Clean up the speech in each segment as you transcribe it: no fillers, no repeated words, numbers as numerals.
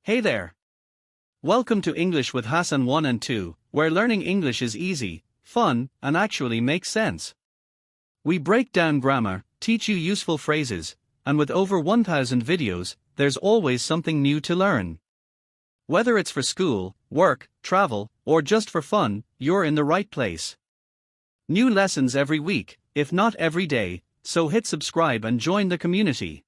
Hey there! Welcome to English with Hassan 1 and 2, where learning English is easy, fun, and actually makes sense. We break down grammar, teach you useful phrases, and with over 1,000 videos, there's always something new to learn. Whether it's for school, work, travel, or just for fun, you're in the right place. New lessons every week, if not every day, so hit subscribe and join the community.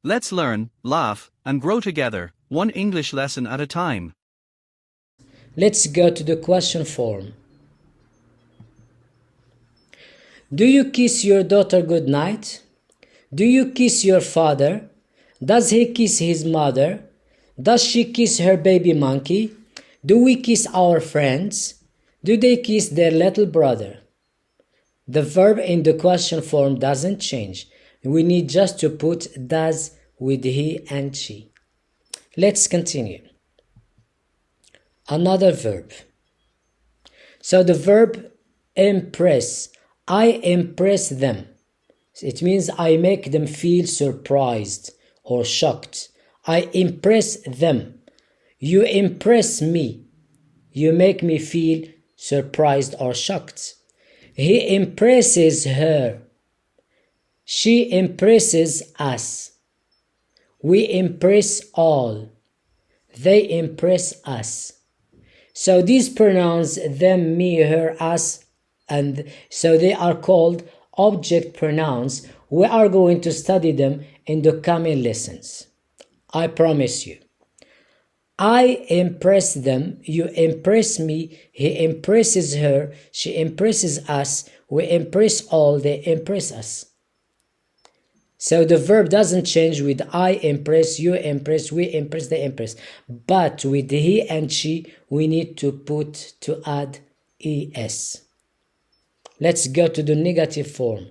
Let's learn, laugh, and grow together, one English lesson at a time. Let's go to the question form. Do you kiss your daughter good night? Do you kiss your father? Does he kiss his mother? Does she kiss her baby monkey? Do we kiss our friends? Do they kiss their little brother? The verb in the question form doesn't change. We need just to put does with he and she. Let's continue. Another verb. So the verb impress. I impress them. It means I make them feel surprised or shocked. I impress them. You impress me. You make me feel surprised or shocked. He impresses her. She impresses us. We impress all. They impress us. So these pronouns, them, me, her, us, and so they are called object pronouns. We are going to study them in the coming lessons. I promise you. I impress them, you impress me, he impresses her, she impresses us, we impress all, they impress us. So the verb doesn't change with I impress, you impress, we impress, they impress. But with he and she, we need to add es. Let's go to the negative form.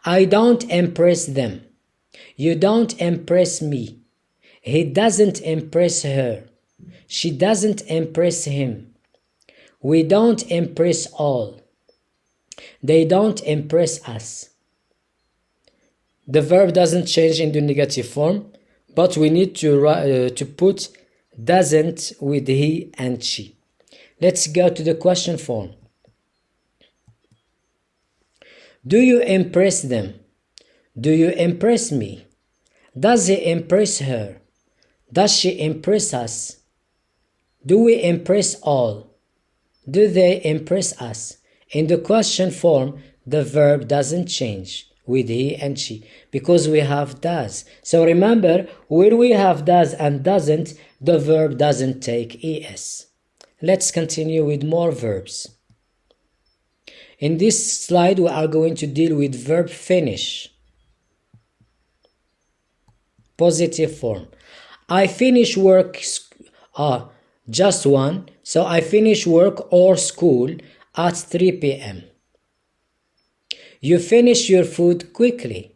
I don't impress them. You don't impress me. He doesn't impress her. She doesn't impress him. We don't impress all. They don't impress us. The verb doesn't change in the negative form, but we need to put doesn't with he and she. Let's go to the question form. Do you impress them? Do you impress me? Does he impress her? Does she impress us? Do we impress all? Do they impress us? In the question form, the verb doesn't change with he and she because we have does. So remember, when we have does and doesn't, the verb doesn't take es. Let's continue with more verbs. In this slide, we are going to deal with verb finish. Positive form. I finish work, just one. So I finish work or school at 3 p.m. You finish your food quickly.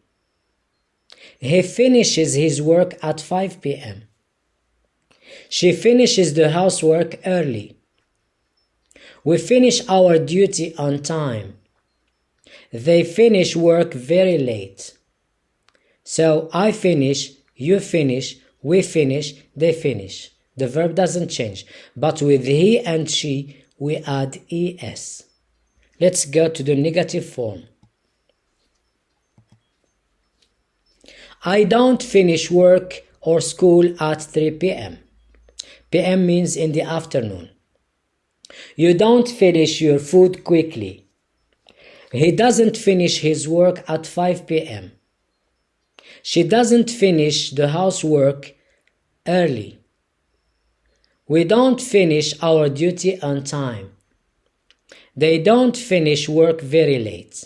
He finishes his work at 5 p.m. She finishes the housework early. We finish our duty on time. They finish work very late. So I finish, you finish, we finish, they finish. The verb doesn't change, but with he and she, we add es. Let's go to the negative form. I don't finish work or school at 3 p.m. p.m. means in the afternoon. You don't finish your food quickly. He doesn't finish his work at 5 p.m. She doesn't finish the housework early. We don't finish our duty on time. They don't finish work very late.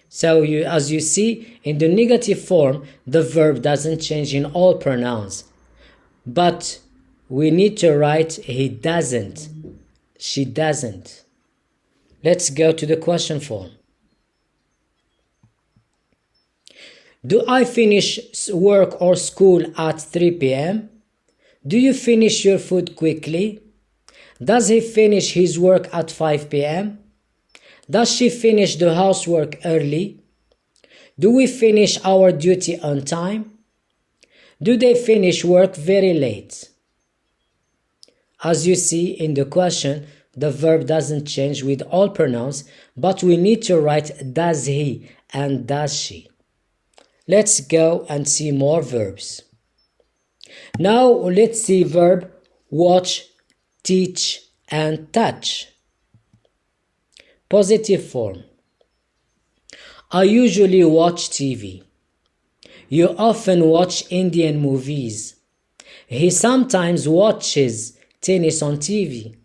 So as you see, in the negative form, the verb doesn't change in all pronouns. But we need to write he doesn't, she doesn't. Let's go to the question form. Do I finish work or school at 3 p.m.? Do you finish your food quickly? Does he finish his work at 5 p.m.? Does she finish the housework early? Do we finish our duty on time? Do they finish work very late? As you see in the question, the verb doesn't change with all pronouns, but we need to write does he and does she. Let's go and see more verbs. Now let's see verb watch, teach, and touch. Positive form. I usually watch TV. You often watch Indian movies. He sometimes watches tennis on TV.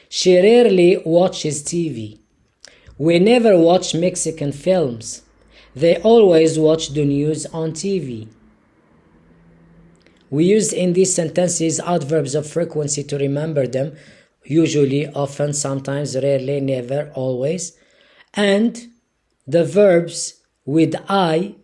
She rarely watches TV. We never watch Mexican films. They always watch the news on TV. We use in these sentences adverbs of frequency to remember them. Usually, often, sometimes, rarely, never, always. And the verbs with I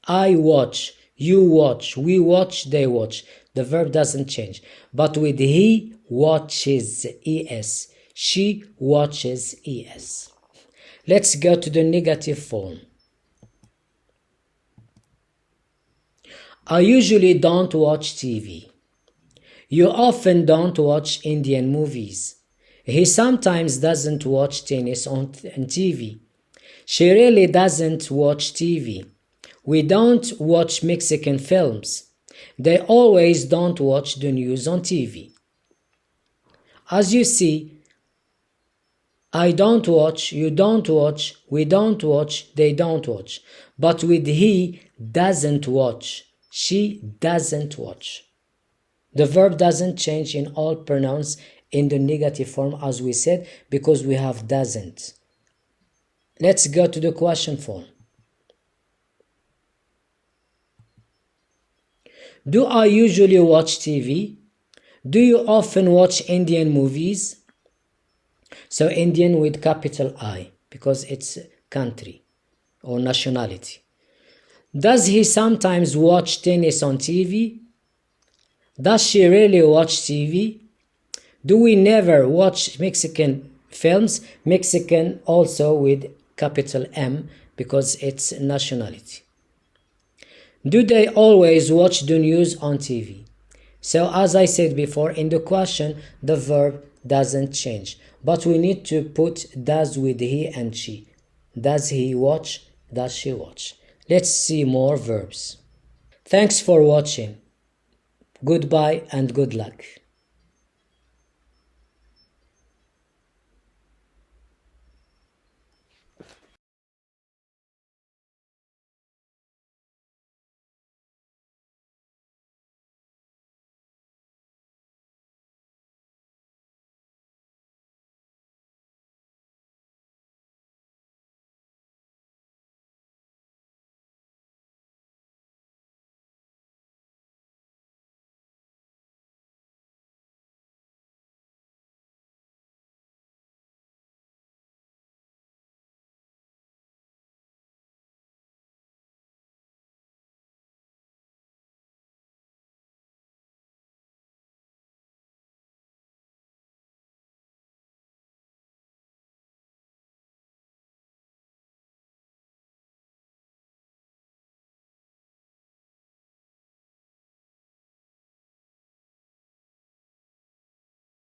watch, you watch, we watch, they watch. The verb doesn't change. But with he watches, es, she watches, es. Let's go to the negative form. I usually don't watch TV. You often don't watch Indian movies. He sometimes doesn't watch tennis on TV. She really doesn't watch TV. We don't watch Mexican films. They always don't watch the news on TV. As you see, I don't watch, you don't watch, we don't watch, they don't watch. But with he doesn't watch, she doesn't watch. The verb doesn't change in all pronouns in the negative form as we said because we have doesn't. Let's go to the question form. Do I usually watch TV? Do you often watch Indian movies? So Indian with capital I because it's country or nationality. Does he sometimes watch tennis on TV? Does she really watch TV? Do we never watch Mexican films? Mexican also with capital M because it's nationality. Do they always watch the news on TV? So as I said before, in the question, the verb doesn't change. But we need to put does with he and she. Does he watch? Does she watch? Let's see more verbs. Thanks for watching. Goodbye and good luck.